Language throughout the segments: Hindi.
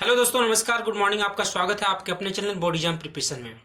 हेलो दोस्तों, नमस्कार, गुड मॉर्निंग। आपका स्वागत है आपके अपने चैनल बॉडी जंप प्रिपरेशन में।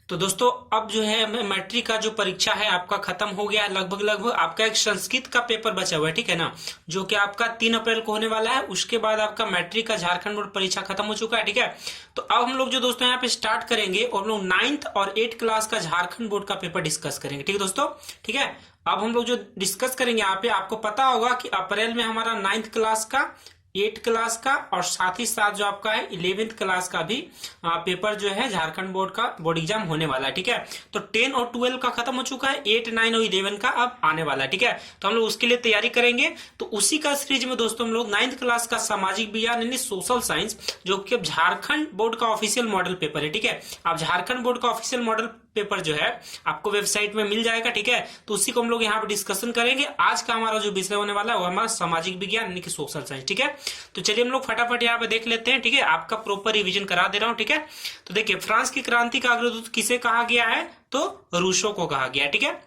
तो दोस्तों, अब जो है मैट्रिक का जो परीक्षा है आपका खत्म हो गया है। लगभग आपका एक संस्कृत का पेपर बचा हुआ है, ठीक है ना, जो कि आपका 3 अप्रैल को होने वाला है। उसके बाद आपका मैट्रिक का झारखंड बोर्ड परीक्षा खत्म हो चुका है, ठीक है। तो अब हम लोग जो दोस्तों यहाँ पे स्टार्ट करेंगे और हम लोग 9th और 8th क्लास का झारखंड बोर्ड का पेपर डिस्कस करेंगे, ठीक है दोस्तों। ठीक है, अब हम लोग जो डिस्कस करेंगे यहाँ पे, आपको पता होगा कि अप्रैल में हमारा 9th क्लास का, 8th क्लास का और साथ ही साथ जो आपका है 11th क्लास का भी पेपर जो है झारखंड बोर्ड का बोर्ड एग्जाम होने वाला है, ठीक है। तो 10 और 12 का खत्म हो चुका है, 8, 9 और 11 का अब आने वाला है, ठीक है। तो हम लोग उसके लिए तैयारी करेंगे। तो उसी का सीरीज में दोस्तों हम लोग 9th क्लास का सामाजिक विज्ञान यानी सोशल साइंस, जो कि झारखंड बोर्ड का ऑफिशियल मॉडल पेपर है, ठीक है। अब झारखंड बोर्ड का ऑफिशियल मॉडल पेपर जो है आपको वेबसाइट में मिल जाएगा, ठीक है। तो उसी को हम लोग यहाँ पे डिस्कशन करेंगे। आज का हमारा जो विषय होने वाला है वो हमारा सामाजिक विज्ञान यानी कि सोशल साइंस, ठीक है। तो चलिए हम लोग फटाफट यहाँ पे देख लेते हैं, ठीक है। आपका प्रॉपर रिवीजन करा दे रहा हूँ, ठीक है। तो देखिए, फ्रांस की क्रांति का अग्रदूत किसे कहा गया है? तो रूसो को कहा गया है, ठीक है।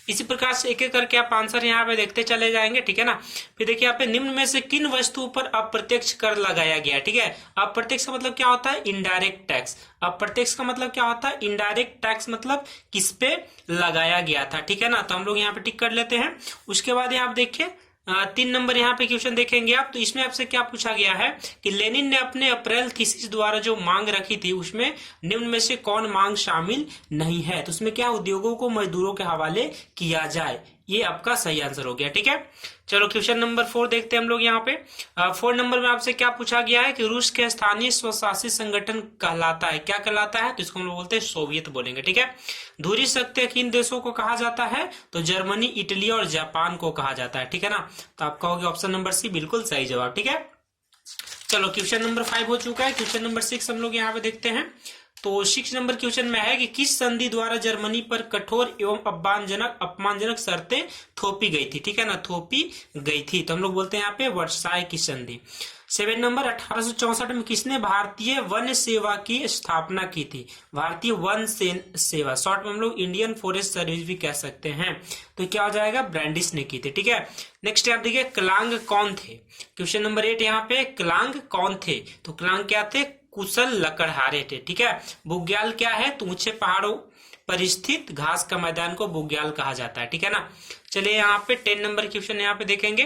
इसी प्रकार से एक एक करके आप आंसर यहाँ पे देखते चले जाएंगे, ठीक है ना। फिर देखिए यहाँ पे, निम्न में से किन वस्तुओं पर अप्रत्यक्ष कर लगाया गया, ठीक है। अप्रत्यक्ष का मतलब क्या होता है? Indirect tax. अप्रत्यक्ष का मतलब क्या होता है? इनडायरेक्ट टैक्स मतलब किस पे लगाया गया था, ठीक है ना। तो हम लोग यहाँ पे टिक कर लेते हैं। उसके बाद यहाँ आप देखिए 3 नंबर यहाँ पे क्वेश्चन देखेंगे आप। तो इसमें आपसे क्या पूछा गया है कि लेनिन ने अपने अप्रैल थीसिस द्वारा जो मांग रखी थी उसमें निम्न में से कौन मांग शामिल नहीं है? तो उसमें क्या, उद्योगों को मजदूरों के हवाले किया जाए, ये आपका सही आंसर हो गया, ठीक है। चलो क्वेश्चन नंबर 4 देखते हैं हम लोग यहाँ पे। 4 नंबर में आपसे क्या पूछा गया है कि रूस के स्थानीय स्वशासित संगठन कहलाता है, क्या कहलाता है? तो इसको हम लोग बोलते हैं सोवियत बोलेंगे, ठीक है। धुरी शक्ति किन देशों को कहा जाता है? तो जर्मनी, इटली और जापान को कहा जाता है, ठीक है ना। तो आपका हो गया ऑप्शन नंबर सी बिल्कुल सही जवाब, ठीक है। चलो क्वेश्चन नंबर 5 हो चुका है। क्वेश्चन नंबर 6 हम लोग यहाँ पे देखते हैं। तो 6 नंबर क्वेश्चन में है कि किस संधि द्वारा जर्मनी पर कठोर एवं अपमानजनक शर्तें थोपी गई थी, ठीक है ना, थोपी गई थी। तो हम लोग बोलते हैं यहाँ पे वर्साई की संधि। 7 नंबर, 1864 में किसने भारतीय वन सेवा की स्थापना की थी? भारतीय वन सेवा, शॉर्ट में हम लोग इंडियन फॉरेस्ट सर्विस भी कह सकते हैं। तो क्या हो जाएगा? ब्रांडिस ने की थी, ठीक है। नेक्स्ट आप देखिए, क्लांग कौन थे? क्वेश्चन नंबर 8 यहाँ पे, क्लांग कौन थे? तो क्लांग क्या थे? कुशल लकड़हारे थे, ठीक है। बुग्याल क्या है? तो ऊंचे पहाड़ों पर स्थित घास का मैदान को बुग्याल कहा जाता है, ठीक है ना। चलिए यहाँ पे 10 नंबर क्वेश्चन यहाँ पे देखेंगे।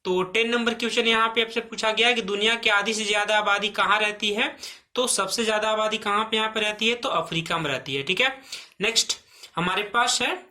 तो 10 नंबर क्वेश्चन यहाँ पे आपसे पूछा गया है कि दुनिया की आधी से ज्यादा आबादी कहाँ रहती है? तो सबसे ज्यादा आबादी कहाँ पे यहाँ पे रहती है? तो अफ्रीका में रहती है, ठीक है। नेक्स्ट हमारे पास है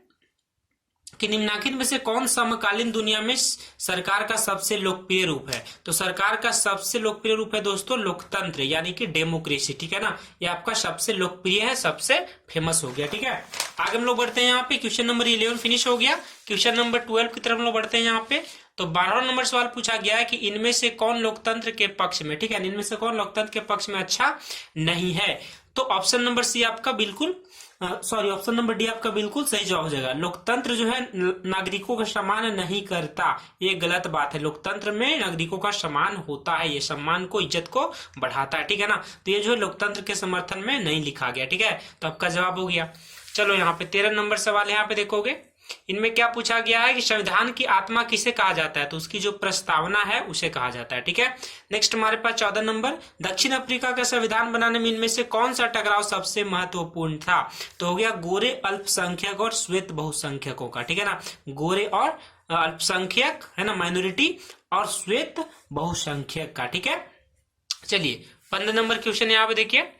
कि निम्नलिखित में से कौन समकालीन दुनिया में सरकार का सबसे लोकप्रिय रूप है? तो सरकार का सबसे लोकप्रिय रूप है दोस्तों लोकतंत्र यानी कि डेमोक्रेसी, ठीक है ना। ये आपका सबसे लोकप्रिय है, सबसे फेमस हो गया, ठीक है। आगे हम लोग बढ़ते हैं यहाँ पे। क्वेश्चन नंबर 11 फिनिश हो गया। क्वेश्चन नंबर 12 की तरफ हम लोग बढ़ते हैं यहाँ पे। तो 12 नंबर सवाल पूछा गया है कि इनमें से कौन लोकतंत्र के पक्ष में, ठीक है, इनमें से कौन लोकतंत्र के पक्ष में अच्छा नहीं है? तो ऑप्शन नंबर सी आपका बिल्कुल ऑप्शन नंबर डी आपका बिल्कुल सही जवाब हो जाएगा। लोकतंत्र जो है नागरिकों का सम्मान नहीं करता, ये गलत बात है। लोकतंत्र में नागरिकों का सम्मान होता है, ये सम्मान को, इज्जत को बढ़ाता है, ठीक है ना। तो ये जो है लोकतंत्र के समर्थन में नहीं लिखा गया, ठीक है। तो आपका जवाब हो गया। चलो यहाँ पे 13 नंबर सवाल यहाँ पे देखोगे। इनमें क्या पूछा गया है कि संविधान की आत्मा किसे कहा जाता है? तो उसकी जो प्रस्तावना है उसे कहा जाता है, ठीक है। नेक्स्ट हमारे पास 14 नंबर, दक्षिण अफ्रीका का संविधान बनाने में इनमें से कौन सा टकराव सबसे महत्वपूर्ण था? तो हो गया गोरे अल्पसंख्यक और श्वेत बहुसंख्यकों का, ठीक है ना। गोरे और अल्पसंख्यक है ना, माइनॉरिटी, और श्वेत बहुसंख्यक का, ठीक है। चलिए 15 नंबर क्वेश्चन यहाँ पे देखिए।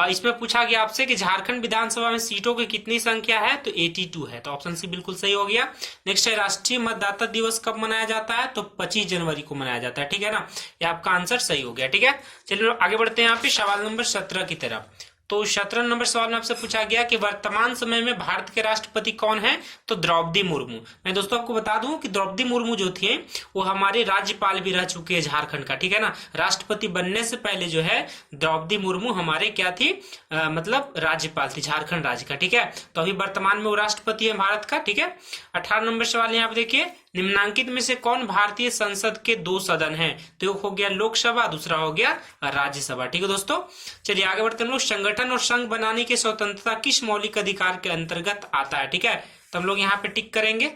इसमें पूछा गया आपसे कि झारखंड विधानसभा में सीटों की कितनी संख्या है? तो 82 है। तो ऑप्शन सी बिल्कुल सही हो गया। नेक्स्ट है, राष्ट्रीय मतदाता दिवस कब मनाया जाता है? तो 25 जनवरी को मनाया जाता है, ठीक है ना। ये आपका आंसर सही हो गया, ठीक है। चलिए आगे बढ़ते हैं यहाँ पे सवाल नंबर 17 की तरफ। तो 17 नंबर सवाल में आपसे पूछा गया कि वर्तमान समय में भारत के राष्ट्रपति कौन है? तो द्रौपदी मुर्मू। मैं दोस्तों आपको बता दूं कि द्रौपदी मुर्मू जो थे वो हमारे राज्यपाल भी रह चुके हैं झारखंड का, ठीक है ना। राष्ट्रपति बनने से पहले जो है द्रौपदी मुर्मू हमारे क्या थी, मतलब राज्यपाल थी झारखंड राज्य का, ठीक है। तो अभी वर्तमान में वो राष्ट्रपति है भारत का, ठीक है। 18 नंबर सवाल यहाँ पे देखिए, निम्नांकित में से कौन भारतीय संसद के 2 सदन हैं? तो एक हो गया लोकसभा, दूसरा हो गया राज्यसभा, ठीक है दोस्तों। चलिए आगे बढ़ते हैं। लोग संगठन और संघ बनाने की स्वतंत्रता किस मौलिक अधिकार के अंतर्गत आता है? ठीक है, तो हम लोग यहाँ पे टिक करेंगे।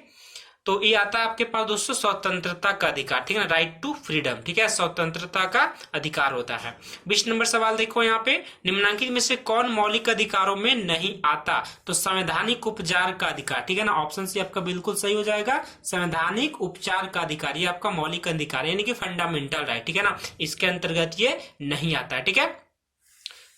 तो ये आता है आपके पास दोस्तों स्वतंत्रता का अधिकार, ठीक है ना, राइट टू फ्रीडम, ठीक है, स्वतंत्रता का अधिकार होता है। 20 नंबर सवाल देखो यहाँ पे, निम्नलिखित में से कौन मौलिक अधिकारों में नहीं आता? तो संवैधानिक उपचार का अधिकार, ठीक है ना, ऑप्शन सी आपका बिल्कुल सही हो जाएगा। संवैधानिक उपचार का अधिकार ये आपका मौलिक अधिकार यानी कि फंडामेंटल राइट, ठीक है ना, इसके अंतर्गत ये नहीं आता है, ठीक है।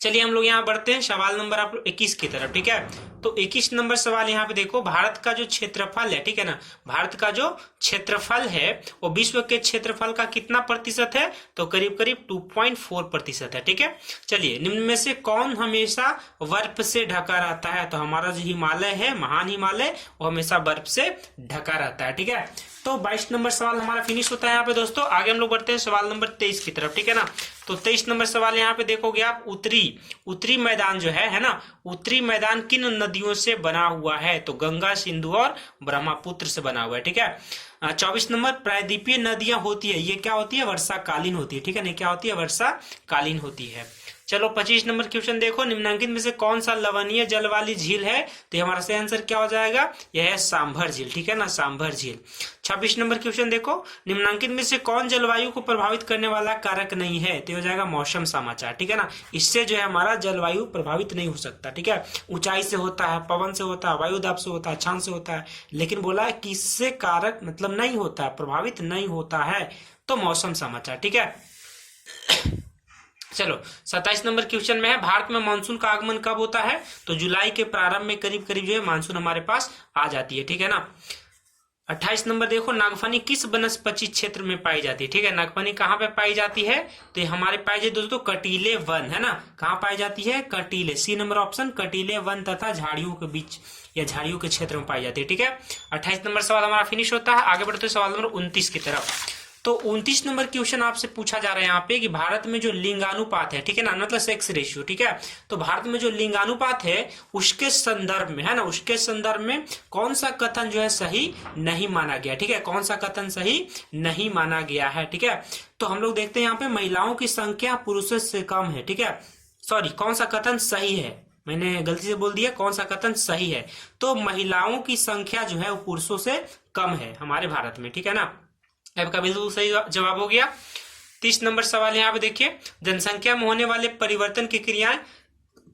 चलिए हम लोग यहाँ बढ़ते हैं सवाल नंबर आप 21 की तरफ, ठीक है। तो 21 नंबर सवाल यहाँ पे देखो, भारत का जो क्षेत्रफल है, ठीक है ना, भारत का जो क्षेत्रफल है वो विश्व के क्षेत्रफल का कितना प्रतिशत है? तो करीब करीब 2.4% है, ठीक है। चलिए, निम्न में से कौन हमेशा बर्फ से ढका रहता है? तो हमारा जो हिमालय है, महान हिमालय, वो हमेशा बर्फ से ढका रहता है, ठीक है। तो 22 नंबर सवाल हमारा फिनिश होता है यहाँ पे दोस्तों। आगे हम लोग बढ़ते हैं सवाल नंबर 23 की तरफ, ठीक है ना। तो 23 नंबर सवाल यहाँ पे देखोगे आप, उत्तरी मैदान जो है ना, उत्तरी मैदान किन नदियों से बना हुआ है? तो गंगा, सिंधु और ब्रह्मपुत्र से बना हुआ है, ठीक है। 24 नंबर, प्रायद्वीपीय नदियां होती है, ये क्या होती है? वर्षाकालीन होती है, ठीक है ना, क्या होती है? वर्षाकालीन होती है। चलो 25 नंबर क्वेश्चन देखो, निम्नलिखित में से कौन सा लवणीय जल वाली झील है? तो हमारा सही आंसर क्या हो जाएगा? यह है सांभर झील, ठीक है ना, सांभर झील। 26 नंबर क्वेश्चन देखो, निम्नलिखित में से कौन जलवायु को प्रभावित करने वाला कारक नहीं है? तो हो जाएगा मौसम समाचार, ठीक है ना, इससे जो है हमारा जलवायु प्रभावित नहीं हो सकता, ठीक है। ऊंचाई से होता है, पवन से होता है, वायु दाब से होता है, छान से होता है, लेकिन बोला कि इससे कारक मतलब नहीं होता है, प्रभावित नहीं होता है, तो मौसम समाचार, ठीक है। चलो 27 नंबर क्वेश्चन में है, भारत में मानसून का आगमन कब होता है? तो जुलाई के प्रारंभ में करीब करीब जो है मानसून हमारे पास आ जाती है, ठीक है ना। 28 नंबर देखो, नागफनी किस वनस्पति क्षेत्र में पाई जाती है? ठीक है, नागफनी कहाँ पे पाई जाती है? तो ये हमारे पाई जाती है दोस्तों कटीले वन, है ना, कहाँ पाई जाती है? कटीले, सी नंबर ऑप्शन, कटीले वन तथा झाड़ियों के बीच या झाड़ियों के क्षेत्र में पाई जाती है, ठीक है। 28 नंबर सवाल हमारा फिनिश होता है। आगे बढ़ते सवाल नंबर 29 की तरफ। तो 29 नंबर क्वेश्चन आपसे पूछा जा रहा है यहाँ पे कि भारत में जो लिंगानुपात है, ठीक है ना, मतलब सेक्स रेशियो, ठीक है, तो भारत में जो लिंगानुपात है उसके संदर्भ में, है ना, उसके संदर्भ में कौन सा कथन जो है सही नहीं माना गया? ठीक है, कौन सा कथन सही नहीं माना गया है? ठीक है, तो हम लोग देखते हैं यहाँ पे महिलाओं की संख्या पुरुषों से कम है, ठीक है, सॉरी, कौन सा कथन सही है, मैंने गलती से बोल दिया, कौन सा कथन सही है? तो महिलाओं की संख्या जो है वो पुरुषों से कम है हमारे भारत में, ठीक है ना, आपका बिल्कुल सही जवाब हो गया। 30 नंबर सवाल यहाँ पे देखिए, जनसंख्या में होने वाले परिवर्तन की क्रियाएं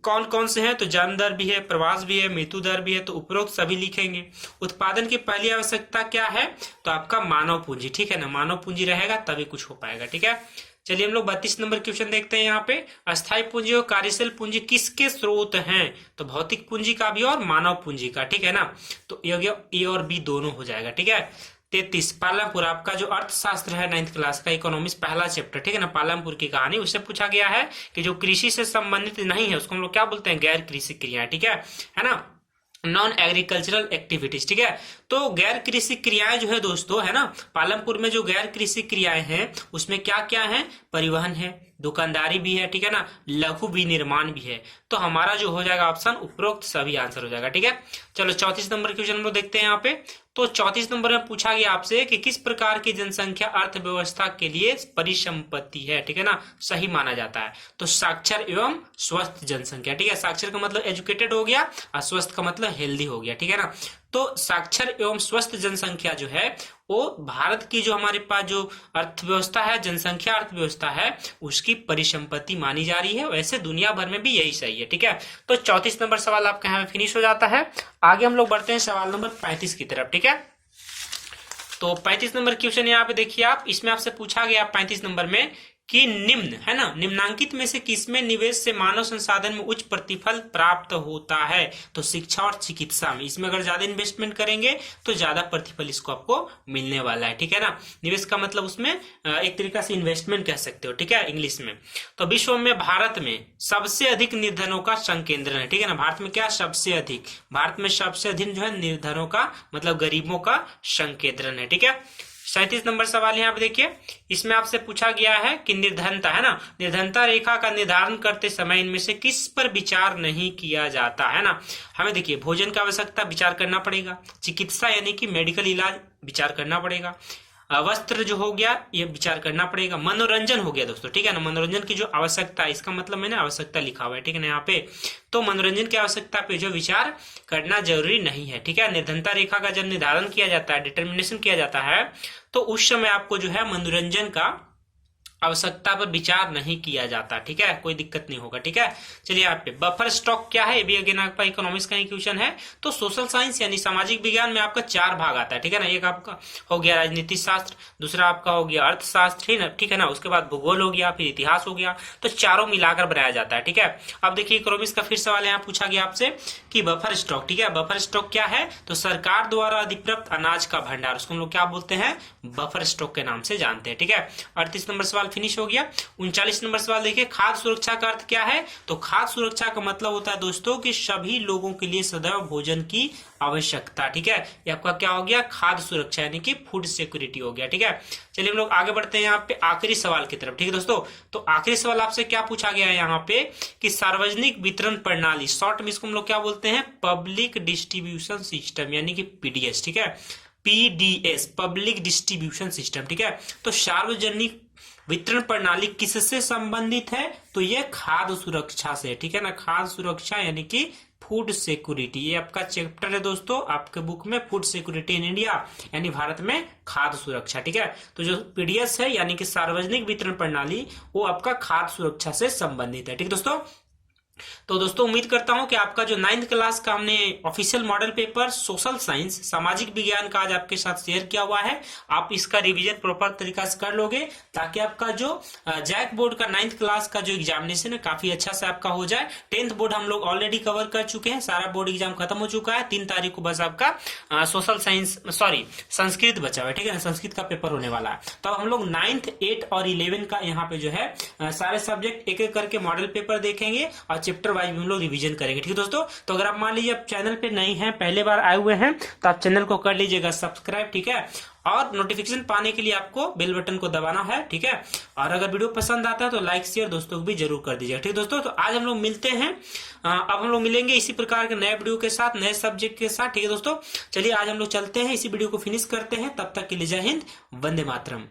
कौन कौन से हैं? तो जन्म दर भी है, प्रवास भी है, मृत्यु दर भी है, तो उपरोक्त सभी लिखेंगे। उत्पादन की पहली आवश्यकता क्या है? तो आपका मानव पूंजी, ठीक है ना, मानव पूंजी रहेगा तभी कुछ हो पाएगा, ठीक है। चलिए हम लोग 32 नंबर क्वेश्चन देखते हैं यहाँ पे, अस्थायी पूंजी और कार्यशील पूंजी किसके स्रोत हैं? तो भौतिक पूंजी का भी और मानव पूंजी का, ठीक है ना, तो ए और बी दोनों हो जाएगा, ठीक है। 33 पालमपुर, आपका जो अर्थशास्त्र है 9th क्लास का, इकोनॉमिक्स पहला चैप्टर, ठीक है ना, पालमपुर की कहानी, उससे पूछा गया है कि जो कृषि से संबंधित नहीं है उसको हम लोग क्या बोलते हैं? गैर कृषि क्रियाएं, ठीक है ना, नॉन एग्रीकल्चरल एक्टिविटीज, ठीक है। तो गैर कृषि क्रियाएं जो है दोस्तों, है ना, पालमपुर में जो गैर कृषि क्रियाएं हैं उसमें क्या क्या है? परिवहन है, दुकानदारी भी है, ठीक है ना, लघु विनिर्माण भी है, तो हमारा जो हो जाएगा ऑप्शन उपरोक्त सभी आंसर हो जाएगा, ठीक है। चलो 34 नंबर क्वेश्चन हम लोग देखते हैं यहाँ पे। तो 34 नंबर में पूछा गया आपसे कि किस प्रकार की जनसंख्या अर्थव्यवस्था के लिए परिसंपत्ति है, ठीक है ना, सही माना जाता है? तो साक्षर एवं स्वस्थ जनसंख्या, ठीक है, साक्षर का मतलब एजुकेटेड हो गया और स्वस्थ का मतलब हेल्दी हो गया, ठीक है ना। तो साक्षर एवं स्वस्थ जनसंख्या जो है वो भारत की जो हमारे पास जो अर्थव्यवस्था है, जनसंख्या अर्थव्यवस्था है, उसकी परिसंपत्ति मानी जा रही है। वैसे दुनिया भर में भी यही सही है, ठीक है। तो 34 नंबर सवाल आपका यहाँ फिनिश हो जाता है। आगे हम लोग बढ़ते हैं सवाल नंबर 35 की तरफ, ठीक है। तो 35 नंबर क्वेश्चन यहाँ पे देखिए आप, इसमें आपसे पूछा गया 35 नंबर में कि निम्न, है ना, निम्नांकित में से किसमें निवेश से मानव संसाधन में उच्च प्रतिफल प्राप्त होता है? तो शिक्षा और चिकित्सा में, इसमें अगर ज्यादा इन्वेस्टमेंट करेंगे तो ज्यादा प्रतिफल इसको आपको मिलने वाला है, ठीक है ना। निवेश का मतलब उसमें एक तरीका से इन्वेस्टमेंट कह सकते हो, ठीक है, इंग्लिश में। तो विश्व में भारत में सबसे अधिक निर्धनों का संकेंद्रण है, ठीक है ना, भारत में क्या सबसे अधिक, भारत में सबसे अधिक जो है निर्धनों का मतलब गरीबों का संकेंद्रण है, ठीक है। 37 नंबर सवाल यहाँ पे देखिए, इसमें आपसे पूछा गया है कि निर्धनता, है ना, निर्धनता रेखा का निर्धारण करते समय इनमें से किस पर विचार नहीं किया जाता, है ना। हमें देखिए भोजन की आवश्यकता विचार करना पड़ेगा, चिकित्सा यानी कि मेडिकल इलाज विचार करना पड़ेगा, वस्त्र जो हो गया ये विचार करना पड़ेगा। मनोरंजन हो गया दोस्तों, ठीक है ना, मनोरंजन की जो आवश्यकता है, इसका मतलब मैंने आवश्यकता लिखा हुआ है, ठीक है ना यहाँ पे। तो मनोरंजन की आवश्यकता पे जो विचार करना जरूरी नहीं है, ठीक है। निर्धनता रेखा का जब निर्धारण किया जाता है, डिटर्मिनेशन किया जाता है, तो उस समय आपको जो है मनोरंजन का आवश्यकता पर विचार नहीं किया जाता, ठीक है, कोई दिक्कत नहीं होगा, ठीक है। चलिए यहाँ पे बफर स्टॉक क्या है, ये भी अगेन आपका इकोनॉमिक्स का क्वेश्चन है। तो सोशल साइंस यानी सामाजिक विज्ञान में आपका 4 भाग आता है, ठीक है ना। एक आपका हो गया राजनीति शास्त्र, दूसरा आपका हो गया अर्थशास्त्र, ठीक है ना, उसके बाद भूगोल हो गया, फिर इतिहास हो गया, तो चारों मिलाकर बनाया जाता है, ठीक है। अब देखिए इकोनॉमिक्स का फिर सवाल यहाँ पूछा गया आपसे कि बफर स्टॉक, ठीक है, बफर स्टॉक क्या है, तो सरकार द्वारा अधिप्राप्त अनाज का भंडार, उसको हम लोग क्या बोलते हैं, बफर स्टॉक के नाम से जानते हैं, ठीक है। 38 नंबर सवाल फिनिश हो गया। 39 नंबर सवाल देखिए, खाद्य सुरक्षा का अर्थ क्या है, तो खाद्य सुरक्षा का मतलब होता है दोस्तों कि सभी लोगों के लिए सदैव भोजन की आवश्यकता, ठीक है। ये आपका क्या हो गया, खाद्य सुरक्षा यानी कि फूड सिक्योरिटी हो गया, ठीक है। चलिए हम लोग आगे बढ़ते हैं यहाँ पे आखिरी सवाल की तरफ, ठीक है दोस्तों। तो आखिरी सवाल आपसे क्या पूछा गया है यहाँ पे कि सार्वजनिक वितरण प्रणाली, शॉर्ट में इसको हम लोग क्या बोलते हैं, पब्लिक डिस्ट्रीब्यूशन सिस्टम यानी कि पीडीएस, ठीक है, पीडीएस पब्लिक डिस्ट्रीब्यूशन सिस्टम, ठीक है। तो सार्वजनिक वितरण प्रणाली किससे संबंधित है, तो ये खाद्य सुरक्षा से, ठीक है ना, खाद्य सुरक्षा यानी कि फूड सिक्योरिटी, ये आपका चैप्टर है दोस्तों आपके बुक में, फूड सिक्योरिटी इन इंडिया यानी भारत में खाद्य सुरक्षा, ठीक है। तो जो पीडीएस है यानी कि सार्वजनिक वितरण प्रणाली, वो आपका खाद्य सुरक्षा से संबंधित है, ठीक है दोस्तों। तो दोस्तों उम्मीद करता हूं कि आपका जो 9th क्लास का हमने official model paper social science सामाजिक विज्ञान का आज आपके साथ शेयर किया हुआ है, आप इसका रिवीजन प्रॉपर तरीका से कर लोगे, ताकि आपका जो जैक बोर्ड का 9th क्लास का जो एग्जामिनेशन है काफी अच्छा से आपका हो जाए। 10th बोर्ड हम लोग ऑलरेडी कवर कर चुके हैं, सारा बोर्ड एग्जाम खत्म हो चुका है। 3 तारीख को बस आपका सोशल साइंस संस्कृत बचा हुआ है, ठीक है ना, संस्कृत का पेपर होने वाला है। तो हम लोग 9th 8 और 11 का यहाँ पे जो है सारे सब्जेक्ट एक एक करके मॉडल पेपर देखेंगे और चैप्टर वाइज हम लोग रिवीजन करेंगे, ठीक है दोस्तों। तो अगर आप मान लीजिए आप चैनल पे नए हैं, पहले बार आए हुए हैं, तो आप चैनल को कर लीजिएगा सब्सक्राइब, ठीक है, और नोटिफिकेशन पाने के लिए आपको बेल बटन को दबाना है, ठीक है। और अगर वीडियो पसंद आता है तो लाइक शेयर दोस्तों को भी जरूर कर दीजिएगा, ठीक है दोस्तों। तो आज हम लोग मिलते हैं, अब हम लोग मिलेंगे इसी प्रकार के नए वीडियो के साथ, नए सब्जेक्ट के साथ, ठीक है दोस्तों। चलिए आज हम लोग चलते हैं, इसी वीडियो को फिनिश करते हैं, तब तक के लिए जय हिंद, वंदे मातरम।